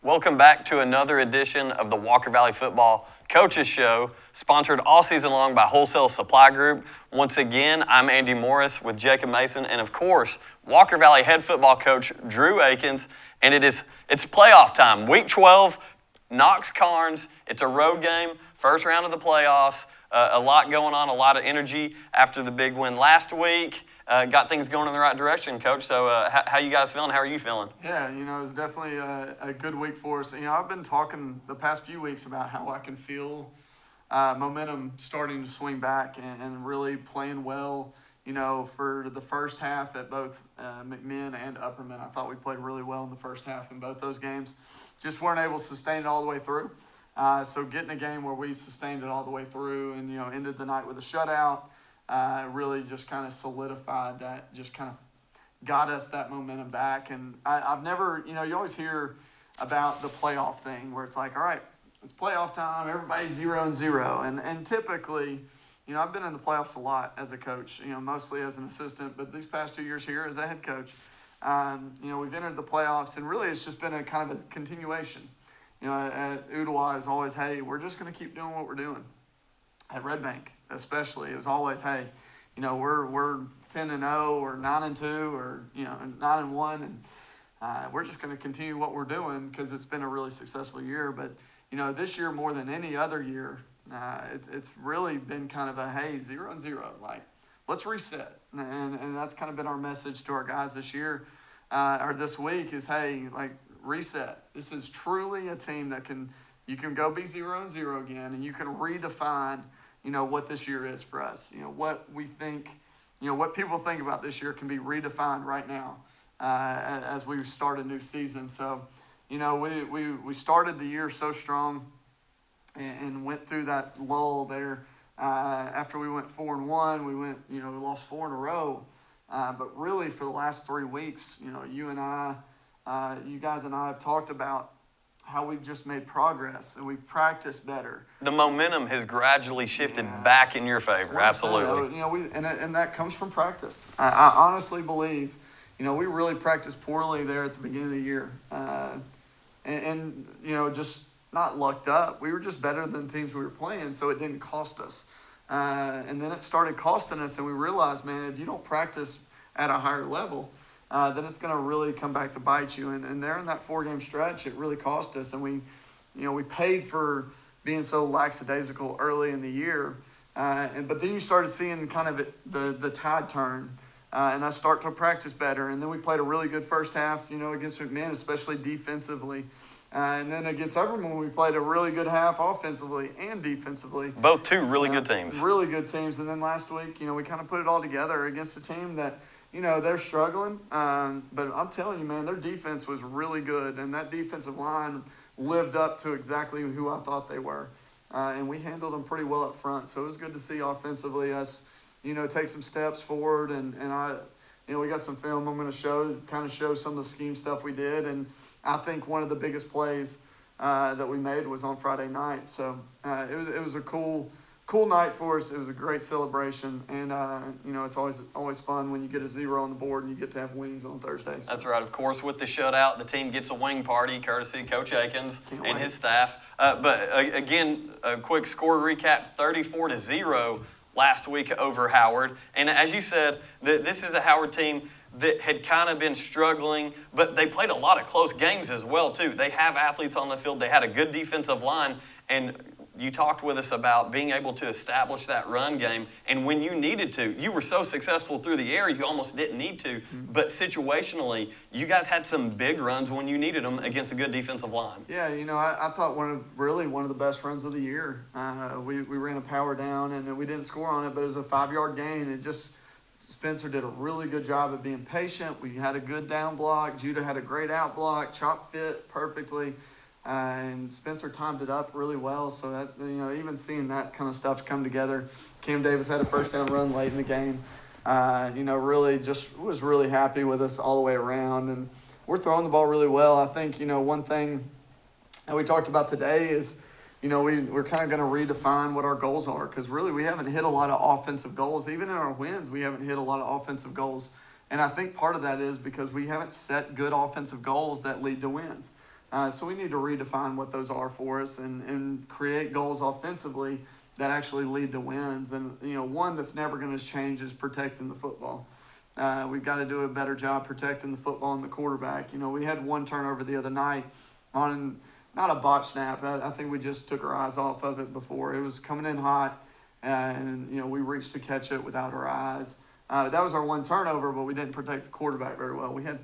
Welcome back to another edition of the Walker Valley Football Coaches Show, sponsored all season long by Wholesale Supply Group. Once again, I'm Andy Morris with Jacob Mason, and of course, Walker Valley head football coach Drew Akins. And it's playoff time. Week 12, Knox Karns. It's a road game, first round of the playoffs. A lot going on, a lot of energy after the big win last week. Got things going in the right direction, Coach. So how you guys feeling? How are you feeling? Yeah, it was definitely a good week for us. I've been talking the past few weeks about how I can feel momentum starting to swing back and really playing well, for the first half at both McMinn and Upperman. I thought we played really well in the first half in both those games. Just weren't able to sustain it all the way through. So getting a game where we sustained it all the way through and, ended the night with a shutout, really just kind of solidified that, just kind of got us that momentum back. And I've never, you always hear about the playoff thing where it's like, all right, it's playoff time, everybody's 0-0. And typically, I've been in the playoffs a lot as a coach, mostly as an assistant, but these past 2 years here as a head coach, we've entered the playoffs, and really it's just been a kind of a continuation. At Ooltewah, it's always, hey, we're just going to keep doing what we're doing. At Red Bank, especially, it was always, hey, we're 10-0 or 9-2 or 9-1, and we're just going to continue what we're doing because it's been a really successful year. But this year more than any other year, it's really been kind of a hey 0-0, like let's reset, and that's kind of been our message to our guys this year or this week is hey, like reset. This is truly a team that you can go be 0-0 again, and you can redefine what this year is for us. What we think, what people think about this year can be redefined right now as we start a new season. So, we started the year so strong and went through that lull there. After we went 4-1, we lost 4 in a row. But really for the last 3 weeks, you guys and I have talked about how we've just made progress and we've practiced better. The momentum has gradually shifted back in your favor. Absolutely. And that comes from practice. I honestly believe, we really practiced poorly there at the beginning of the year. And just not lucked up. We were just better than the teams we were playing, so it didn't cost us. And then it started costing us, and we realized, man, if you don't practice at a higher level, then it's going to really come back to bite you. And there in that 4-game stretch, it really cost us. And we paid for being so lackadaisical early in the year. But then you started seeing kind of the tide turn, and I start to practice better. And then we played a really good first half, against McMinn, especially defensively. And then against Upperman, we played a really good half offensively and defensively. Both two really good teams. Really good teams. And then last week, we kind of put it all together against a team that, they're struggling. But I'm telling you, man, their defense was really good. And that defensive line lived up to exactly who I thought they were. And we handled them pretty well up front. So it was good to see offensively us, take some steps forward. And we got some film I'm going to show some of the scheme stuff we did. And I think one of the biggest plays that we made was on Friday night. So it was a cool night for us. It was a great celebration, and it's always fun when you get a 0 on the board and you get to have wings on Thursday. So. That's right. Of course, with the shutout, the team gets a wing party, courtesy of Coach Akins and his staff. But again, a quick score recap: 34-0 last week over Howard. And as you said, this is a Howard team that had kind of been struggling, but they played a lot of close games as well, too. They have athletes on the field. They had a good defensive line, and you talked with us about being able to establish that run game, and when you needed to, you were so successful through the air, you almost didn't need to, but situationally, you guys had some big runs when you needed them against a good defensive line. Yeah, I thought one of the best runs of the year. We ran a power down, and we didn't score on it, but it was a 5-yard gain. Spencer did a really good job of being patient. We had a good down block. Judah had a great out block. Chop fit perfectly. And Spencer timed it up really well. So that, even seeing that kind of stuff come together. Cam Davis had a first down run late in the game. Really just was really happy with us all the way around. And we're throwing the ball really well. I think, one thing that we talked about today is, we're kind of going to redefine what our goals are, because really we haven't hit a lot of offensive goals. Even in our wins, we haven't hit a lot of offensive goals. And I think part of that is because we haven't set good offensive goals that lead to wins. So we need to redefine what those are for us and create goals offensively that actually lead to wins. And, one that's never going to change is protecting the football. We've got to do a better job protecting the football and the quarterback. We had one turnover the other night on not a botch snap. I think we just took our eyes off of it before. It was coming in hot, and, we reached to catch it without our eyes. That was our one turnover, but we didn't protect the quarterback very well. We had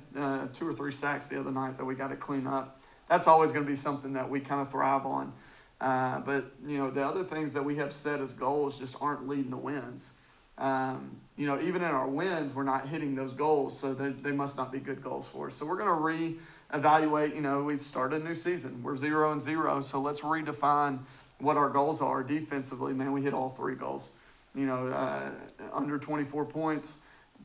2 or 3 sacks the other night that we got to clean up. That's always going to be something that we kind of thrive on. But the other things that we have set as goals just aren't leading to wins. Even in our wins, we're not hitting those goals, so they must not be good goals for us. So we're going to reevaluate. We started a new season. We're 0-0, so let's redefine what our goals are defensively. Man, we hit all 3 goals. Under 24 points,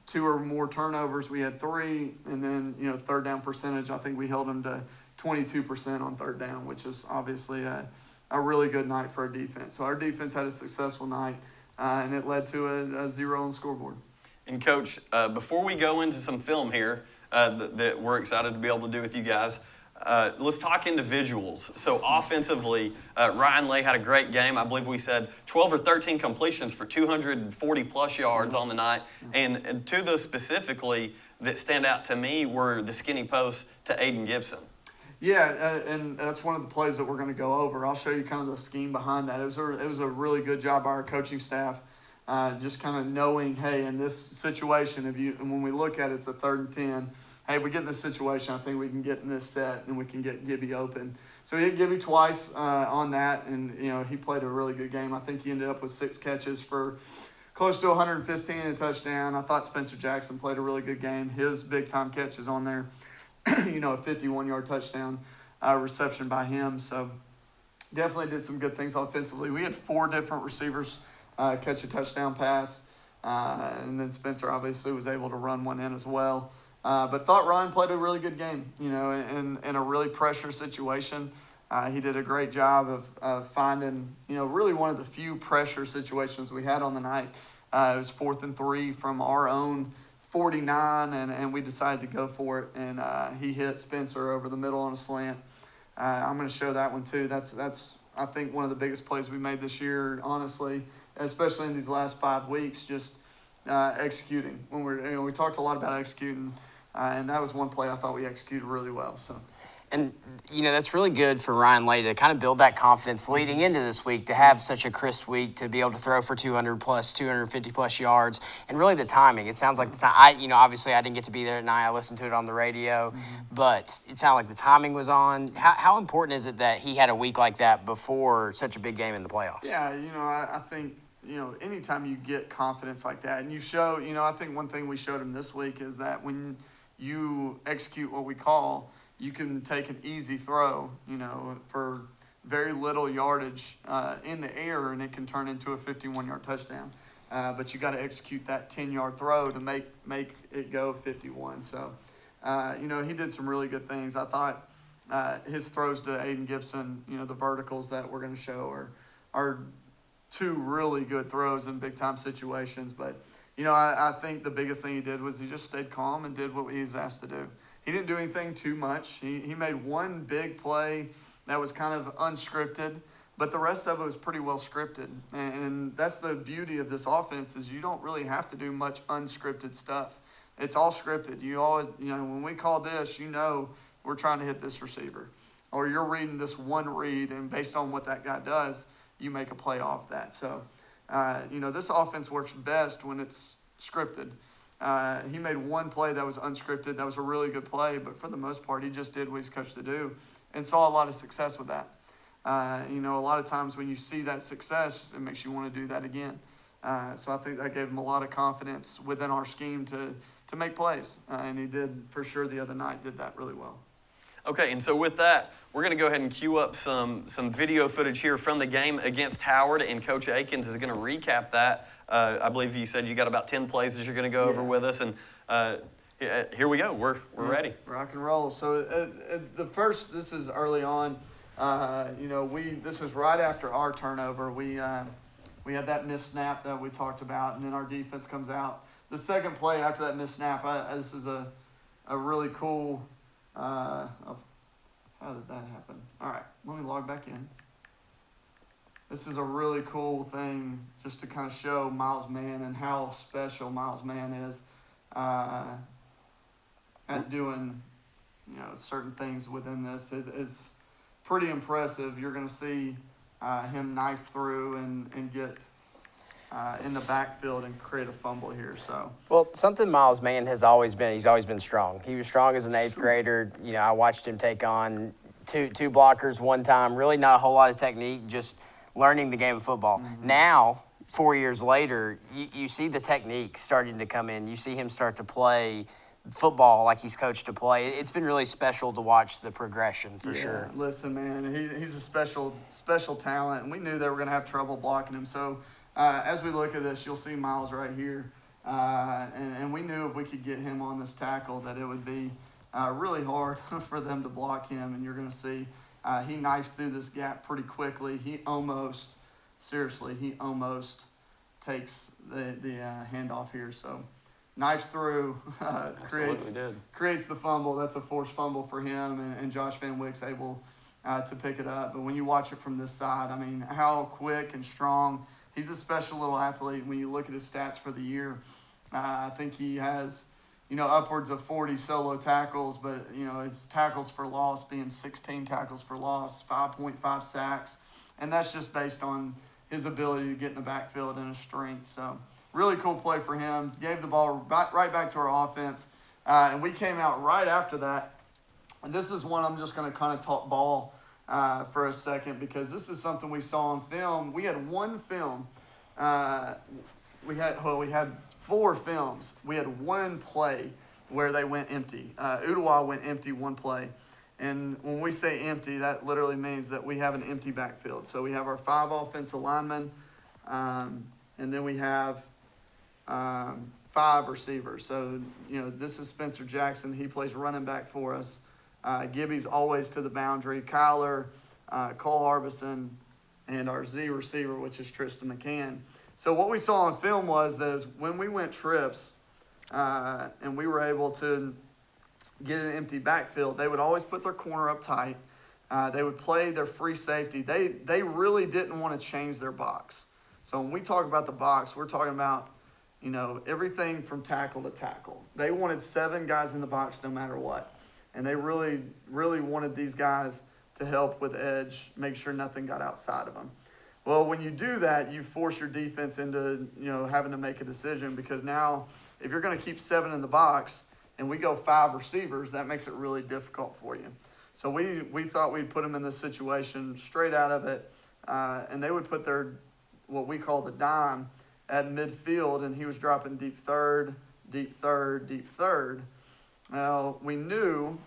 2 or more turnovers, we had 3, and then third down percentage, I think we held them to 22% on third down, which is obviously a really good night for our defense. So our defense had a successful night, and it led to a 0 on the scoreboard. And Coach, before we go into some film here that we're excited to be able to do with you guys, let's talk individuals. So offensively, Ryan Lay had a great game. I believe we said 12 or 13 completions for 240-plus yards on the night. And 2 of those specifically that stand out to me were the skinny post to Aiden Gibson. Yeah, and that's one of the plays that we're going to go over. I'll show you kind of the scheme behind that. It was a really good job by our coaching staff, just kind of knowing, hey, in this situation, when we look at it, it's a 3rd and 10. Hey, if we get in this situation, I think we can get in this set and we can get Gibby open. So we hit Gibby twice on that, and he played a really good game. I think he ended up with 6 catches for close to 115 and a touchdown. I thought Spencer Jackson played a really good game. His big-time catch is on there. A 51-yard touchdown reception by him. So definitely did some good things offensively. We had 4 different receivers catch a touchdown pass, and then Spencer obviously was able to run one in as well. But thought Ryan played a really good game, in a really pressure situation. He did a great job of finding, really one of the few pressure situations we had on the night. It was 4th and 3 from our own 49, and we decided to go for it, and he hit Spencer over the middle on a slant. I'm going to show that one too. That's I think one of the biggest plays we made this year, honestly, especially in these last 5 weeks, just executing. When we talked a lot about executing, and that was one play I thought we executed really well. So. And, that's really good for Ryan Lay to kind of build that confidence leading into this week, to have such a crisp week, to be able to throw for 200-plus, 250-plus yards, and really the timing. It sounds like the time. Obviously I didn't get to be there tonight. I listened to it on the radio, but it sounded like the timing was on. How important is it that he had a week like that before such a big game in the playoffs? Yeah, I think, anytime you get confidence like that, and you show, I think one thing we showed him this week is that when you execute what we call – you can take an easy throw, for very little yardage in the air, and it can turn into a 51-yard touchdown. But you got to execute that 10-yard throw to make it go 51. So, he did some really good things. I thought his throws to Aiden Gibson, the verticals that we're going to show are 2 really good throws in big-time situations. But, I think the biggest thing he did was he just stayed calm and did what he was asked to do. He didn't do anything too much. He made one big play that was kind of unscripted, but the rest of it was pretty well scripted. And that's the beauty of this offense, is you don't really have to do much unscripted stuff. It's all scripted. You always, when we call this, we're trying to hit this receiver. Or you're reading this one read, and based on what that guy does, you make a play off that. So, this offense works best when it's scripted. He made one play that was unscripted. That was a really good play, but for the most part, he just did what he's coached to do and saw a lot of success with that. A lot of times when you see that success, it makes you want to do that again. So I think that gave him a lot of confidence within our scheme to make plays, and he did for sure the other night, did that really well. Okay, and so with that, we're going to go ahead and cue up some video footage here from the game against Howard, and Coach Akins is going to recap that. I believe you said you got about 10 plays that you're going to go over with us, and here we go. We're ready. Rock and roll. So this is early on. This was right after our turnover. We had that missed snap that we talked about, and then our defense comes out. The second play after that missed snap, this is a really cool. I'll How did that happen? All right, let me log back in. This is a really cool thing just to kind of show Miles Mann and how special Miles Mann is at doing, certain things within this. It's pretty impressive. You're going to see him knife through and get in the backfield and create a fumble here. So, Well, something Miles Mann has always been, he's always been strong. He was strong as an eighth grader. I watched him take on two blockers one time, really not a whole lot of technique, just learning the game of football. Mm-hmm. Now, 4 years later, you see the technique starting to come in. You see him start to play football like he's coached to play. It's been really special to watch the progression for sure. Listen, man, he's a special talent, and we knew they were going to have trouble blocking him. So as we look at this, you'll see Miles right here, and we knew if we could get him on this tackle that it would be really hard for them to block him, and you're going to see he knifes through this gap pretty quickly. He almost takes the handoff here. So knifes through, creates the fumble. That's a forced fumble for him, and Josh Van Wick's able to pick it up. But when you watch it from this side, I mean, how quick and strong. He's a special little athlete. When you look at his stats for the year, I think he has, upwards of 40 solo tackles, but, his tackles for loss being 16 tackles for loss, 5.5 sacks, and that's just based on his ability to get in the backfield and his strength. So really cool play for him. Gave the ball right back to our offense, and we came out right after that. And this is one I'm just going to kind of talk ball for a second, because this is something we saw on film. We had one film. We had 4 films. We had one play where they went empty. Udawa went empty one play. And when we say empty, that literally means that we have an empty backfield. So we have our 5 offensive linemen, and then we have 5 receivers. So, this is Spencer Jackson. He plays running back for us. Gibby's always to the boundary. Kyler, Cole Harbison, and our Z receiver, which is Tristan McCann. So what we saw on film was that when we went trips and we were able to get an empty backfield, they would always put their corner up tight. They would play their free safety. They really didn't want to change their box. So when we talk about the box, we're talking about, everything from tackle to tackle. They wanted 7 guys in the box no matter what. And they really, really wanted these guys to help with edge, make sure nothing got outside of them. Well, when you do that, you force your defense into, having to make a decision, because now if you're going to keep 7 in the box and we go 5 receivers, that makes it really difficult for you. So we thought we'd put them in this situation straight out of it, and they would put their, what we call the dime, at midfield, and he was dropping deep third, deep third, deep third. Now, we knew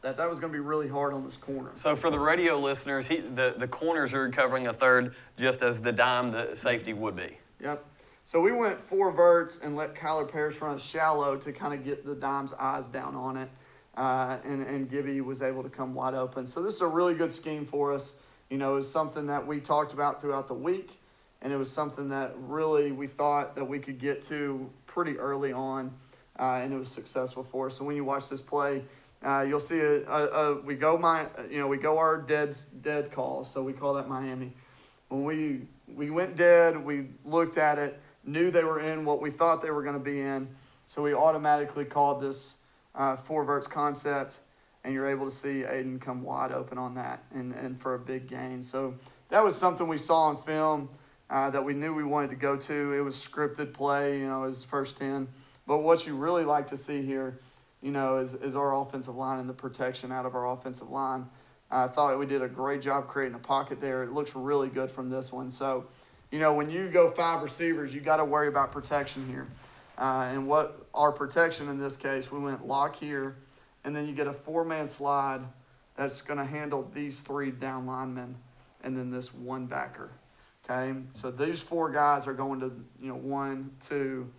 that was going to be really hard on this corner. So for the radio listeners, the corners are covering a third just as the dime, the safety would be. Yep. So we went 4 verts and let Kyler Parrish run a shallow to kind of get the dime's eyes down on it, and Gibby was able to come wide open. So this is a really good scheme for us. It was something that we talked about throughout the week, and it was something that really we thought that we could get to pretty early on, and it was successful for us. So when you watch this play, you'll see we go our dead call, so we call that Miami. When we went dead, we looked at it, knew they were in what we thought they were going to be in, so we automatically called this 4 verts concept, and you're able to see Aiden come wide open on that and for a big gain. So that was something we saw on film that we knew we wanted to go to. It was scripted play, it was first 10. But what you really like to see here, is our offensive line and the protection out of our offensive line. I thought we did a great job creating a pocket there. It looks really good from this one. So, when you go 5 receivers, you got to worry about protection here. And what our protection in this case, we went lock here, and then you get a 4-man slide that's going to handle these 3 down linemen and then this 1 backer. Okay, so these 4 guys are going to, 1, 2,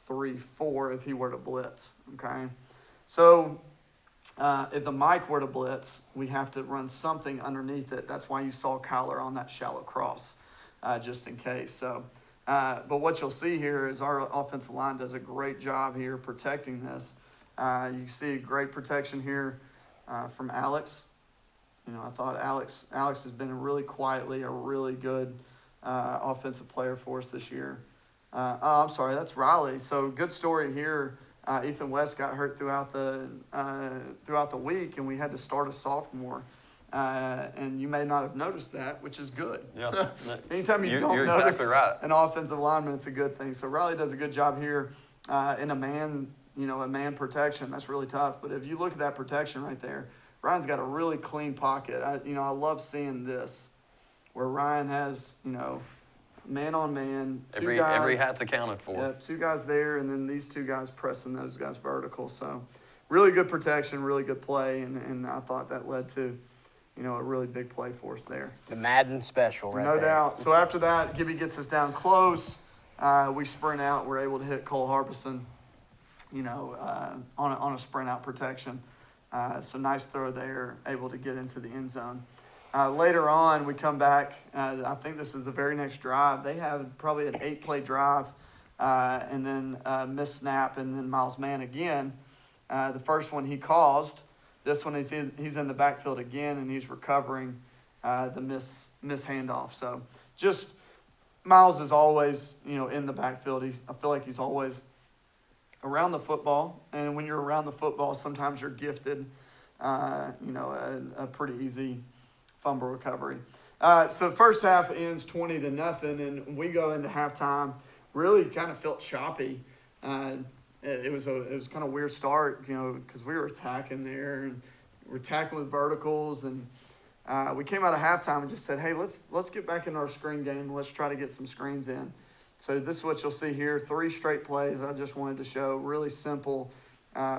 3, 4 if he were to blitz. Okay, so if the Mike were to blitz, we have to run something underneath it. That's why you saw Kyler on that shallow cross, just in case. So, but what you'll see here is our offensive line does a great job here protecting this. You see great protection here from Alex. I thought Alex has been really quietly a really good offensive player for us this year. I'm sorry, that's Riley. So good story here. Ethan West got hurt throughout the week, and we had to start a sophomore. And you may not have noticed that, which is good. Yeah. Anytime you're notice exactly right. an offensive lineman, it's a good thing. So Riley does a good job here in a man protection. That's really tough. But if you look at that protection right there, Ryan's got a really clean pocket. I love seeing this, where Ryan has, man on man, every hat's accounted for. Yeah, two guys there, and then these two guys pressing those guys vertical. So really good protection, really good play, and I thought that led to, a really big play for us there. The Madden special right there. No there. doubt. So after that, Gibby gets us down close. We sprint out. We're able to hit Cole Harbison, on a sprint out protection. So nice throw there, able to get into the end zone. Later on, we come back. I think this is the very next drive. They have probably an 8-play drive, and then miss snap, and then Miles Mann again. The first one he caused. This one he's in the backfield again, and he's recovering the miss handoff. So just Miles is always in the backfield. I feel like he's always around the football, and when you're around the football, sometimes you're gifted, a pretty easy fumble recovery. So first half ends 20-0, and we go into halftime. Really kind of felt choppy. It was kind of weird start, because we were attacking there, and we're tackling with verticals, and we came out of halftime and just said, hey, let's get back into our screen game. Let's try to get some screens in. So this is what you'll see here, 3 straight plays I just wanted to show. Really simple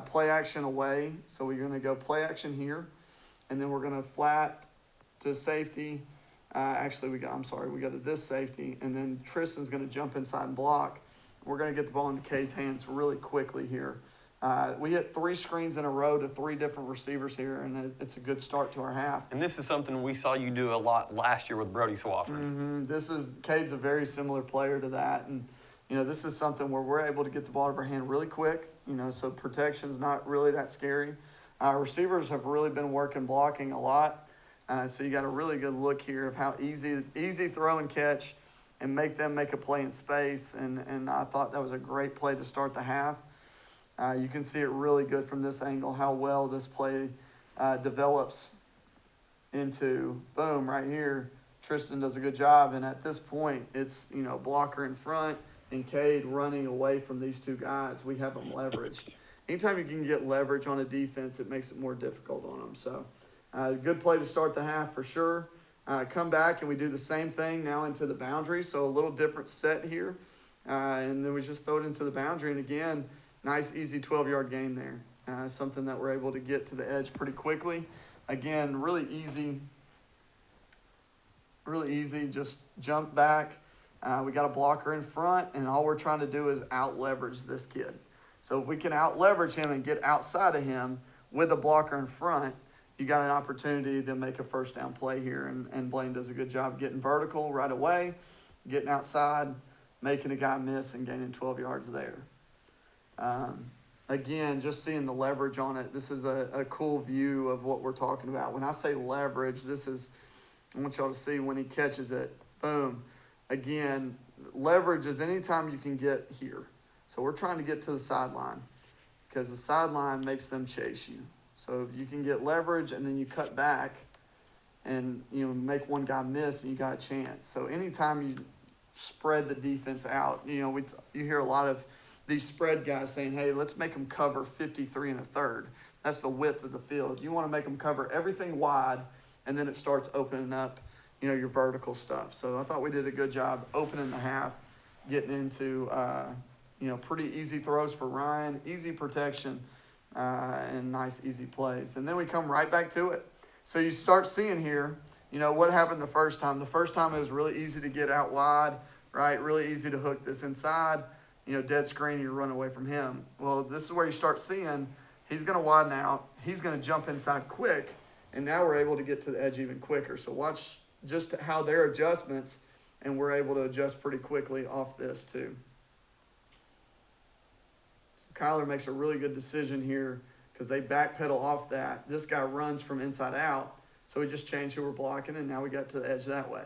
play action away. So we're going to go play action here, and then we're going to flat to safety. We go to this safety, and then Tristan's going to jump inside and block. We're going to get the ball into Cade's hands really quickly here. We hit 3 screens in a row to 3 different receivers here, and it's a good start to our half. And this is something we saw you do a lot last year with Brody Swafford. Mm-hmm. Cade's a very similar player to that, and this is something where we're able to get the ball out of our hand really quick. So protection's not really that scary. Receivers have really been working blocking a lot, so you got a really good look here of how easy throw and catch, and make them make a play in space. And I thought that was a great play to start the half. You can see it really good from this angle, how well this play develops into, boom, right here. Tristan does a good job, and at this point, it's, blocker in front and Cade running away from these 2 guys. We have them leveraged. Anytime you can get leverage on a defense, it makes it more difficult on them. So good play to start the half for sure. Come back, and we do the same thing now into the boundary, so a little different set here. And then we just throw it into the boundary, and again, nice, easy 12-yard gain there. Something that we're able to get to the edge pretty quickly. Again, really easy, just jump back. We got a blocker in front, and all we're trying to do is out-leverage this kid. So if we can out-leverage him and get outside of him with a blocker in front, you got an opportunity to make a first down play here, and Blaine does a good job getting vertical right away, getting outside, making a guy miss, and gaining 12 yards there. Again, just seeing the leverage on it, this is a cool view of what we're talking about. When I say leverage, I want y'all to see when he catches it, boom. Again, leverage is anytime you can get here. So we're trying to get to the sideline, because the sideline makes them chase you. So if you can get leverage and then you cut back and make one guy miss, and you got a chance. So anytime you spread the defense out, you hear a lot of these spread guys saying, hey, let's make them cover 53 1/3. That's the width of the field. You want to make them cover everything wide, and then it starts opening up, your vertical stuff. So I thought we did a good job opening the half, getting into, pretty easy throws for Ryan, easy protection, and nice, easy plays. And then we come right back to it. So you start seeing here, what happened the first time. The first time it was really easy to get out wide, right? Really easy to hook this inside. Dead screen, you run away from him. Well, this is where you start seeing he's going to widen out. He's going to jump inside quick, and now we're able to get to the edge even quicker. So watch just how their adjustments, and we're able to adjust pretty quickly off this too. Kyler makes a really good decision here, because they backpedal off that. This guy runs from inside out, So we just changed who we're blocking, and now we got to the edge that way.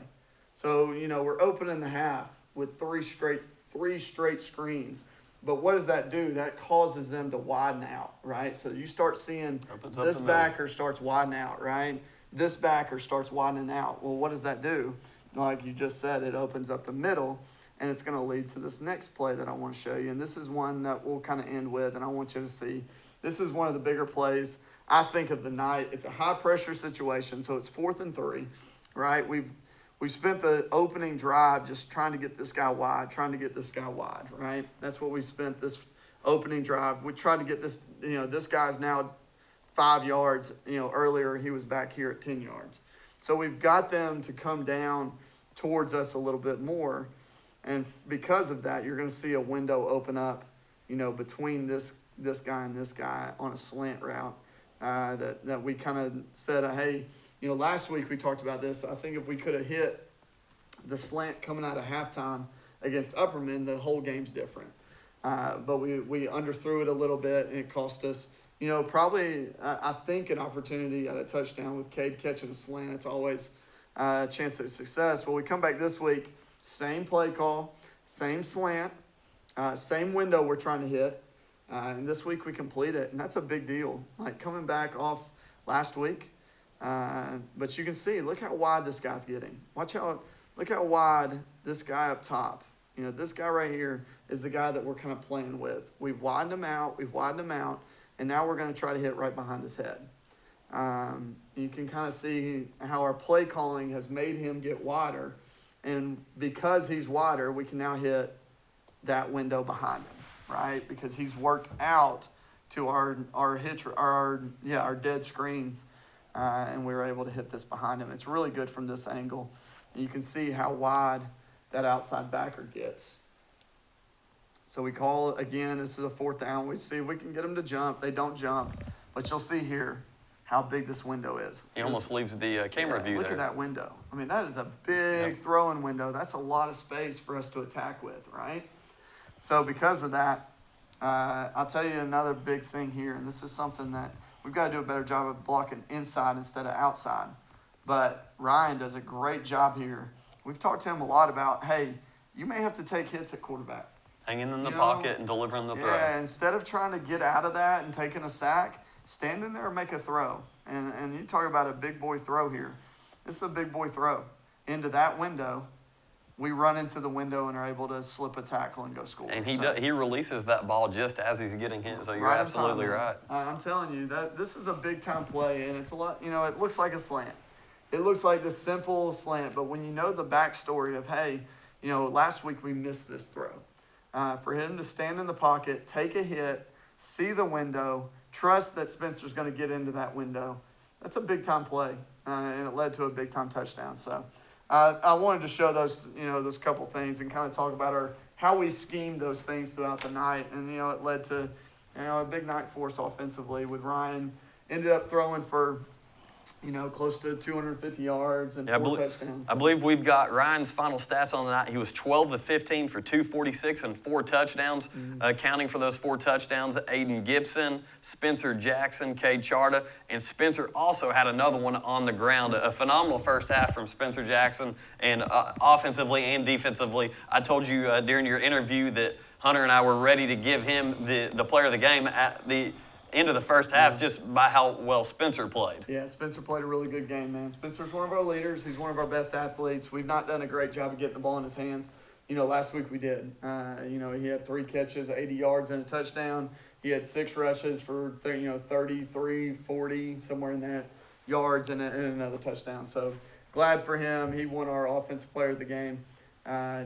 So, we're opening the half with three straight screens. But what does that do? That causes them to widen out, right? So you start seeing this backer starts widening out, right? This backer starts widening out. Well, what does that do? Like you just said, it opens up the middle, and it's going to lead to this next play that I want to show you. And this is one that we'll kind of end with, and I want you to see. This is one of the bigger plays, I think, of the night. It's a high-pressure situation, so it's 4th and 3, right? We spent the opening drive just trying to get this guy wide, right? That's what we spent this opening drive. We tried to get this, this guy's now 5 yards. Earlier he was back here at 10 yards. So we've got them to come down towards us a little bit more. And because of that, you're going to see a window open up, between this guy and this guy on a slant route that we kind of said, hey, last week we talked about this. I think if we could have hit the slant coming out of halftime against Upperman, the whole game's different. But we underthrew it a little bit, and it cost us, probably, I think, an opportunity at a touchdown with Cade catching a slant. It's always a chance of success. Well, we come back this week, same play call, same slant, same window we're trying to hit. And this week we complete it, and that's a big deal. Like coming back off last week. But you can see, look how wide this guy's getting. Look how wide this guy up top. This guy right here is the guy that we're kind of playing with. We've widened him out, and now we're going to try to hit right behind his head. You can kind of see how our play calling has made him get wider, and because he's wider, we can now hit that window behind him, right? Because he's worked out to our dead screens. And we were able to hit this behind him. It's really good from this angle. You can see how wide that outside backer gets. So we call, again, this is a 4th down. We see if we can get them to jump. They don't jump. But you'll see here how big this window is. He almost leaves the camera view look there. Look at that window. I mean, that is a big throwing window. That's a lot of space for us to attack with, right? So because of that, I'll tell you another big thing here, and this is something that we've got to do a better job of blocking inside instead of outside. But Ryan does a great job here. We've talked to him a lot about, hey, you may have to take hits at quarterback. Hanging in the pocket and delivering the throw. Yeah, instead of trying to get out of that and taking a sack, stand in there and make a throw. And you talk about a big boy throw here. This is a big boy throw. Into that window, we run into the window and are able to slip a tackle and go score. And he releases that ball just as he's getting hit, so you're absolutely right. I'm telling you, that this is a big-time play, and it's a lot, it looks like a slant. It looks like this simple slant, but when you know the backstory of, hey, last week we missed this throw. For him to stand in the pocket, take a hit, see the window, trust that Spencer's going to get into that window, that's a big-time play, and it led to a big-time touchdown. So I wanted to show those, those couple things and kind of talk about how we schemed those things throughout the night. And, it led to, a big night for us offensively with Ryan. Ended up throwing for, close to 250 yards and 4 touchdowns. I believe we've got Ryan's final stats on the night. He was 12 of 15 for 246 and 4 touchdowns. Counting for those 4 touchdowns, Aiden Gibson, Spencer Jackson, Cade Charda, and Spencer also had another one on the ground. A phenomenal first half from Spencer Jackson, and offensively and defensively. I told you during your interview that Hunter and I were ready to give him the player of the game at the end of the first half just by how well Spencer played. Yeah, Spencer played a really good game, man. Spencer's one of our leaders. He's one of our best athletes. We've not done a great job of getting the ball in his hands. Last week we did. He had 3 catches, 80 yards and a touchdown. He had 6 rushes for 33, 40, somewhere in that yards and another touchdown. So glad for him. He won our offensive player of the game.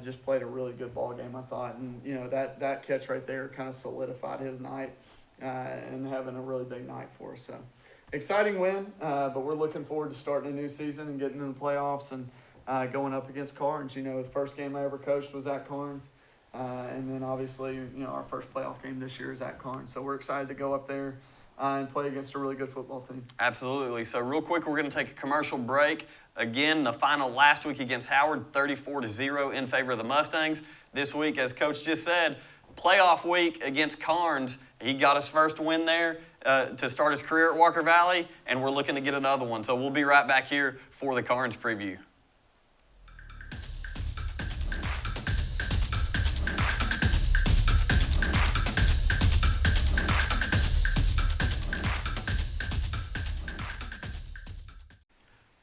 Just played a really good ball game, I thought. And, that catch right there kind of solidified his night. And having a really big night for us. So exciting win, but we're looking forward to starting a new season and getting in the playoffs and going up against Karns. The first game I ever coached was at Karns. And then obviously, our first playoff game this year is at Karns. So we're excited to go up there and play against a really good football team. Absolutely. So real quick, we're going to take a commercial break. Again, the final last week against Howard, 34-0 in favor of the Mustangs. This week, as Coach just said, playoff week against Karns. He got his first win there to start his career at Walker Valley, and we're looking to get another one. So we'll be right back here for the Karns preview.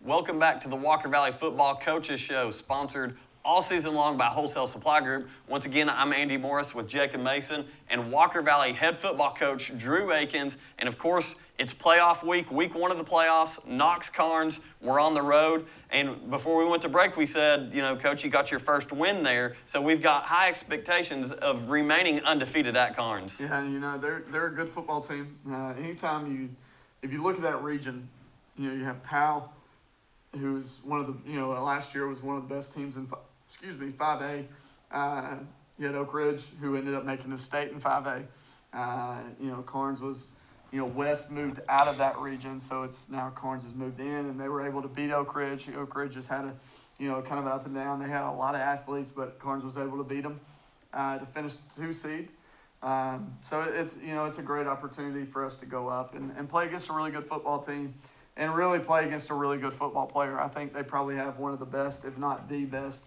Welcome back to the Walker Valley Football Coaches Show, sponsored all season long by Wholesale Supply Group. Once again, I'm Andy Morris with Jacob Mason and Walker Valley head football coach Drew Akins. And of course, it's playoff week, week 1 of the playoffs. Knox Karns, we're on the road. And before we went to break, we said, Coach, you got your first win there. So we've got high expectations of remaining undefeated at Karns. Yeah, they're a good football team. If you look at that region, you have Powell, who's one of the, last year was one of the best teams in, 5A. You had Oak Ridge, who ended up making the state in 5A. Karns was, West moved out of that region, so it's now Karns has moved in, and they were able to beat Oak Ridge. Oak Ridge just had a, kind of up and down. They had a lot of athletes, but Karns was able to beat them to finish the 2 seed. So it's a great opportunity for us to go up and play against a really good football team. And really play against a really good football player. I think they probably have one of the best, if not the best,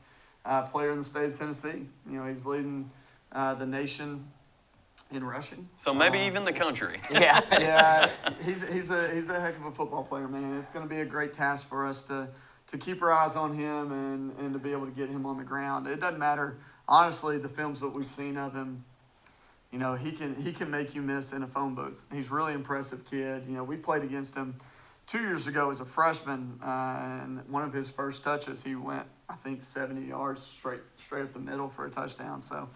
player in the state of Tennessee. He's leading the nation in rushing. So maybe even the country. Yeah. Yeah, he's a heck of a football player, man. It's going to be a great task for us to keep our eyes on him and to be able to get him on the ground. It doesn't matter, honestly, the films that we've seen of him. He can make you miss in a phone booth. He's a really impressive kid. We played against him 2 years ago as a freshman, and one of his first touches, he went, I think, 70 yards straight up the middle for a touchdown. So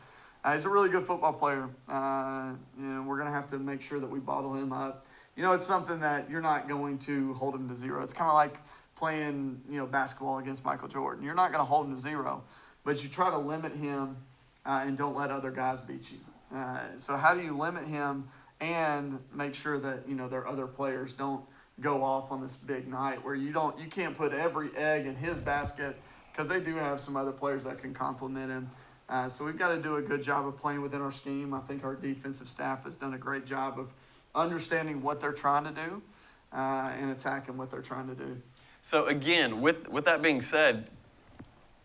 he's a really good football player. We're going to have to make sure that we bottle him up. It's something that you're not going to hold him to 0. It's kind of like playing, basketball against Michael Jordan. You're not going to hold him to 0, but you try to limit him and don't let other guys beat you. So how do you limit him and make sure that, their other players don't go off on this big night where you can't put every egg in his basket, because they do have some other players that can complement him. So we've got to do a good job of playing within our scheme. I think our defensive staff has done a great job of understanding what they're trying to do and attacking what they're trying to do. So again, with that being said,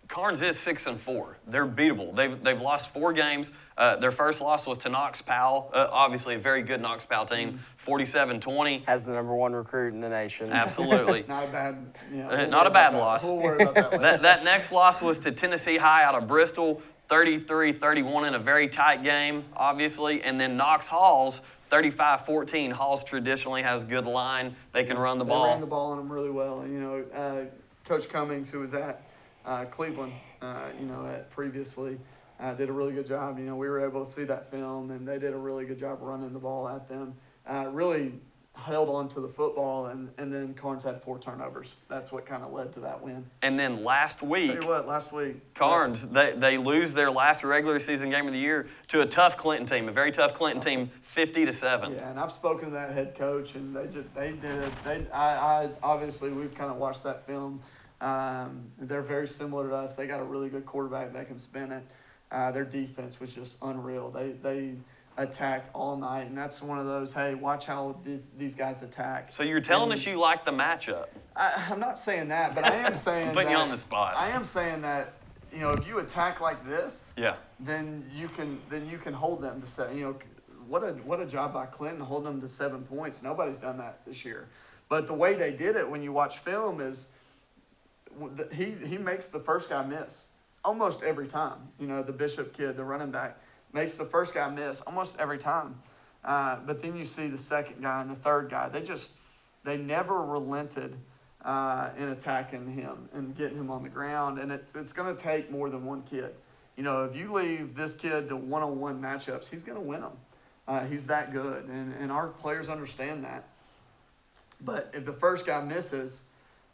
Karns is 6-4. They're beatable. They've lost 4 games. Their first loss was to Knox Powell. Obviously, a very good Knox Powell team, 47-20. Has the number 1 recruit in the nation. Absolutely. Not a bad, not a bad loss. We'll worry about that later. That next loss was to Tennessee High out of Bristol, 33-31 in a very tight game, obviously. And then Knox Halls, 35-14. Halls traditionally has good line. They can run the ball. They ran the ball on them really well. Coach Cummings, who was at Cleveland, previously, did a really good job. We were able to see that film, and they did a really good job running the ball at them. Really held on to the football, and then Karns had 4 turnovers. That's what kind of led to that win. And then last week, Karns, they lose their last regular season game of the year to a tough Clinton team, a very tough Clinton team, 50-7. Yeah, and I've spoken to that head coach, and obviously we've kind of watched that film. They're very similar to us. They got a really good quarterback that can spin it. Their defense was just unreal. They attacked all night, and that's one of those, hey, watch how these guys attack. So you're telling us you like the matchup? I'm not saying that, but I am saying putting you on the spot. I am saying that, if you attack like this, yeah, then you can hold them to 7. What a job by Clinton holding them to 7 points. Nobody's done that this year. But the way they did it when you watch film is he makes the first guy miss almost every time. The Bishop kid, the running back, makes the first guy miss almost every time. But then you see the second guy and the third guy. They never relented in attacking him and getting him on the ground. And it's going to take more than one kid. If you leave this kid to one-on-one matchups, he's going to win them. He's that good. And our players understand that. But if the first guy misses,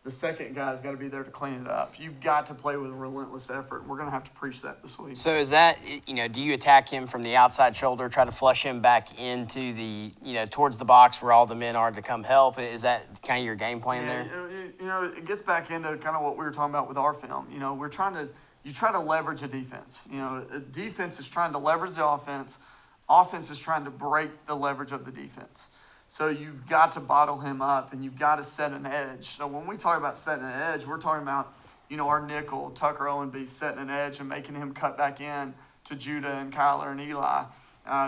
the second guy's got to be there to clean it up. You've got to play with a relentless effort, and we're going to have to preach that this week. So is that, do you attack him from the outside shoulder, try to flush him back into the, towards the box where all the men are to come help? Is that kind of your game plan there? It gets back into kind of what we were talking about with our film. We're trying to you try to leverage a defense. A defense is trying to leverage the offense. Offense is trying to break the leverage of the defense. So you've got to bottle him up, and you've got to set an edge. So when we talk about setting an edge, we're talking about, our nickel, Tucker Owenby, setting an edge and making him cut back in to Judah and Kyler and Eli,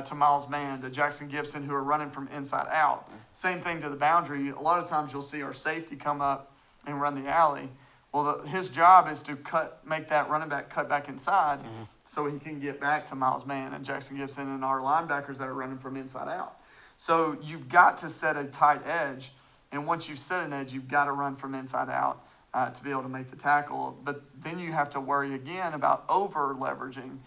to Miles Mann, to Jackson Gibson, who are running from inside out. Same thing to the boundary. A lot of times you'll see our safety come up and run the alley. Well, his job is to make that running back cut back inside so he can get back to Miles Mann and Jackson Gibson and our linebackers that are running from inside out. So you've got to set a tight edge, and once you've set an edge, you've got to run from inside out to be able to make the tackle. But then you have to worry again about over-leveraging.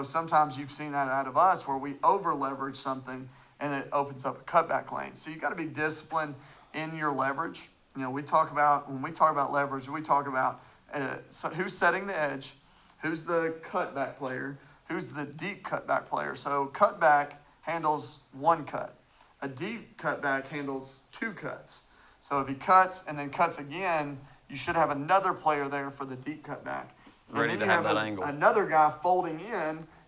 Sometimes you've seen that out of us where we over-leverage something and it opens up a cutback lane. So you've got to be disciplined in your leverage. When we talk about leverage, we talk about so who's setting the edge, who's the cutback player, who's the deep cutback player. So cutback handles one cut. A deep cutback handles two cuts. So if he cuts and then cuts again, you should have another player there for the deep cutback. Ready to have that angle. Another guy folding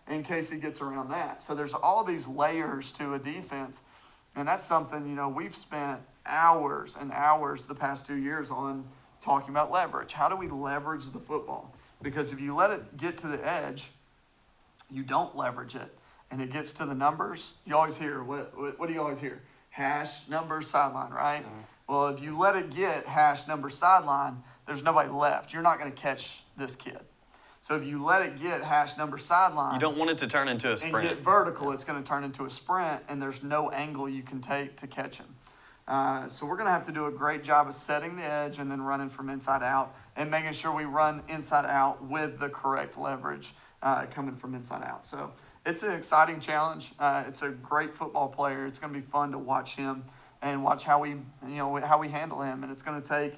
in case he gets around that. So there's all these layers to a defense. And that's something, we've spent hours and hours the past 2 years on talking about leverage. How do we leverage the football? Because if you let it get to the edge, you don't leverage it, and it gets to the numbers, you always hear, what do you always hear? Hash, number, sideline, right? Well, if you let it get hash, number, sideline, there's nobody left. You're not going to catch this kid. So if you let it get hash, number, sideline. You don't want it to turn into a sprint. And get vertical, it's going to turn into a sprint, and there's no angle you can take to catch him. So we're going to have to do a great job of setting the edge and then running from inside out and making sure we run inside out with the correct leverage coming from inside out. So it's an exciting challenge. It's a great football player. It's going to be fun to watch him and watch how we handle him. And it's going to take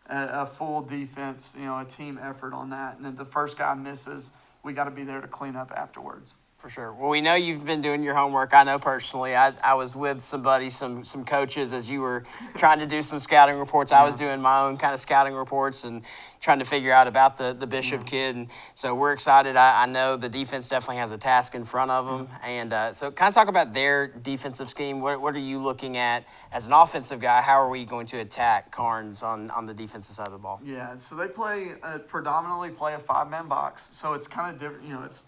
a full defense, a team effort on that. And if the first guy misses, we got to be there to clean up afterwards. For sure. Well, we know you've been doing your homework. I know personally. I was with some coaches as you were trying to do some scouting reports. I was doing my own kind of scouting reports and trying to figure out about the Bishop kid. And so we're excited. I know the defense definitely has a task in front of them. And so kind of talk about their defensive scheme. What are you looking at as an offensive guy? How are we going to attack Karns on the defensive side of the ball? Yeah, so they predominantly play a five-man box. So it's kind of different. It's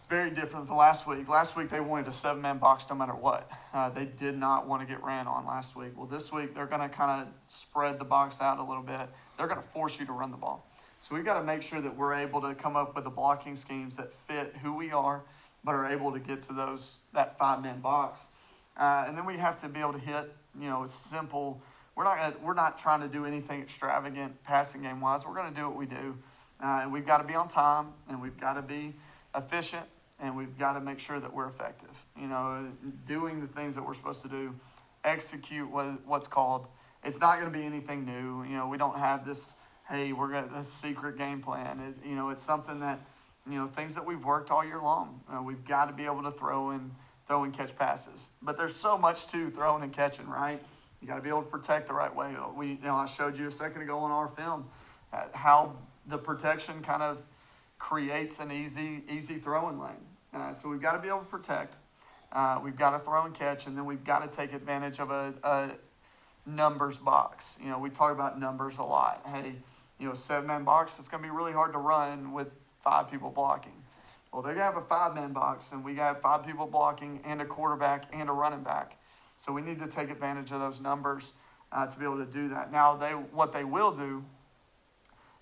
very different than last week. Last week they wanted a seven-man box no matter what. They did not want to get ran on last week. Well, this week they're going to kind of spread the box out a little bit. They're going to force you to run the ball. So we've got to make sure that we're able to come up with the blocking schemes that fit who we are, but are able to get to that five-man box. And then we have to be able to hit, simple. We're not trying to do anything extravagant passing game-wise. We're going to do what we do. And we've got to be on time, and we've got to be efficient. And we've got to make sure that we're effective, doing the things that we're supposed to do, execute what's called. It's not going to be anything new. We don't have this, hey, we're going to this secret game plan. It's something that, things that we've worked all year long. We've got to be able to throw and catch passes. But there's so much to throwing and catching, right? You got to be able to protect the right way. I showed you a second ago on our film how the protection kind of creates an easy throwing lane. So we've got to be able to protect. We've got to throw and catch, and then we've got to take advantage of a numbers box. We talk about numbers a lot. Hey, seven-man box, it's going to be really hard to run with five people blocking. Well, they're going to have a five-man box, and we got to have five people blocking and a quarterback and a running back. So we need to take advantage of those numbers to be able to do that. Now, what they will do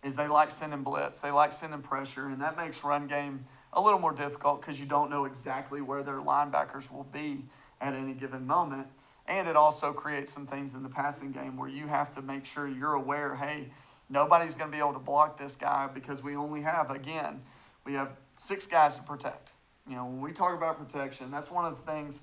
is they like sending blitz. They like sending pressure, and that makes run game a little more difficult because you don't know exactly where their linebackers will be at any given moment. And it also creates some things in the passing game where you have to make sure you're aware, hey, nobody's going to be able to block this guy because we have 6 guys to protect. When we talk about protection, that's one of the things,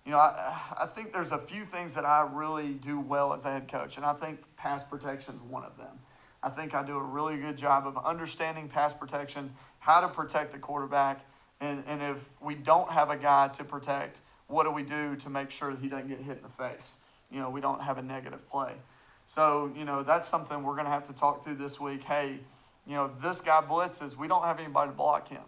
I think there's a few things that I really do well as a head coach, and I think pass protection is one of them. I think I do a really good job of understanding pass protection, how to protect the quarterback, and if we don't have a guy to protect, what do we do to make sure that he doesn't get hit in the face? We don't have a negative play. So, that's something we're going to have to talk through this week. Hey, if this guy blitzes, we don't have anybody to block him.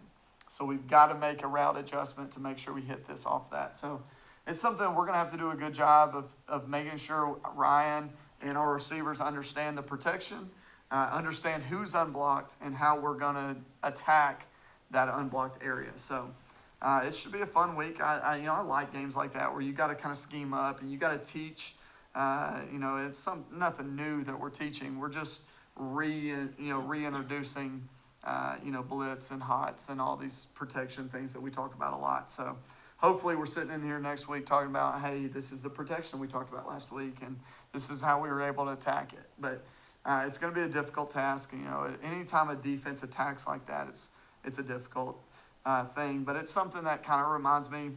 So we've got to make a route adjustment to make sure we hit this off that. So it's something we're going to have to do a good job of making sure Ryan and our receivers understand the protection, understand who's unblocked, and how we're going to attack that unblocked area. So it should be a fun week. I like games like that where you got to kind of scheme up and you got to teach. It's nothing new that we're teaching. We're just reintroducing blitz and hots and all these protection things that we talk about a lot. So hopefully we're sitting in here next week talking about, hey, this is the protection we talked about last week, and this is how we were able to attack it. But it's going to be a difficult task. Anytime a defense attacks like that, it's a difficult thing. But it's something that kind of reminds me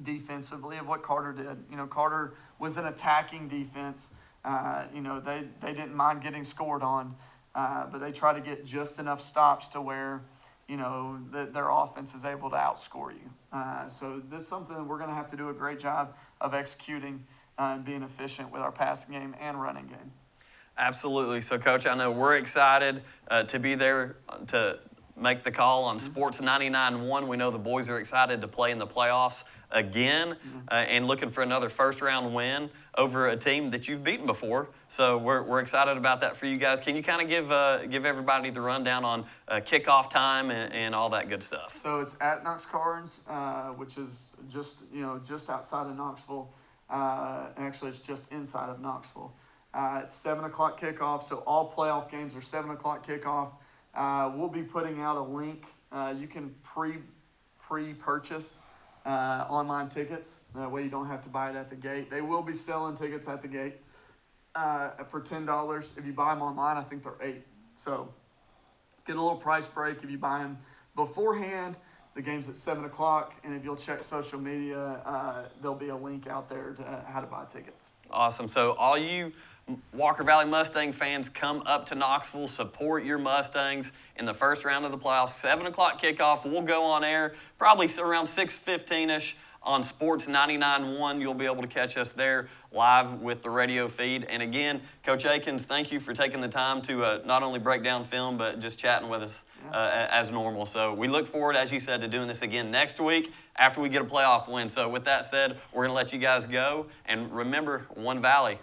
defensively of what Carter did. Carter was an attacking defense. They didn't mind getting scored on, but they try to get just enough stops to where, their offense is able to outscore you. So this is something that we're going to have to do a great job of executing and being efficient with our passing game and running game. Absolutely. So, Coach, I know we're excited to be there to make the call on Sports 99.1. We know the boys are excited to play in the playoffs again and looking for another first-round win over a team that you've beaten before. So we're excited about that for you guys. Can you kind of give everybody the rundown on kickoff time and all that good stuff? So it's at Knox Karns, which is just outside of Knoxville. Actually, it's just inside of Knoxville. It's 7 o'clock kickoff, so all playoff games are 7 o'clock kickoff. We'll be putting out a link. You can pre-purchase online tickets. That way you don't have to buy it at the gate. They will be selling tickets at the gate for $10. If you buy them online, I think they're $8. So get a little price break if you buy them beforehand. The game's at 7 o'clock, and if you'll check social media, there'll be a link out there to how to buy tickets. Awesome. So all you Walker Valley Mustang fans, come up to Knoxville, support your Mustangs in the first round of the playoffs. 7 o'clock kickoff. We'll go on air probably around 6:15-ish on Sports 99.1. You'll be able to catch us there live with the radio feed. And again, Coach Akins, thank you for taking the time to not only break down film, but just chatting with us as normal. So we look forward, as you said, to doing this again next week after we get a playoff win. So with that said, we're going to let you guys go. And remember, One Valley.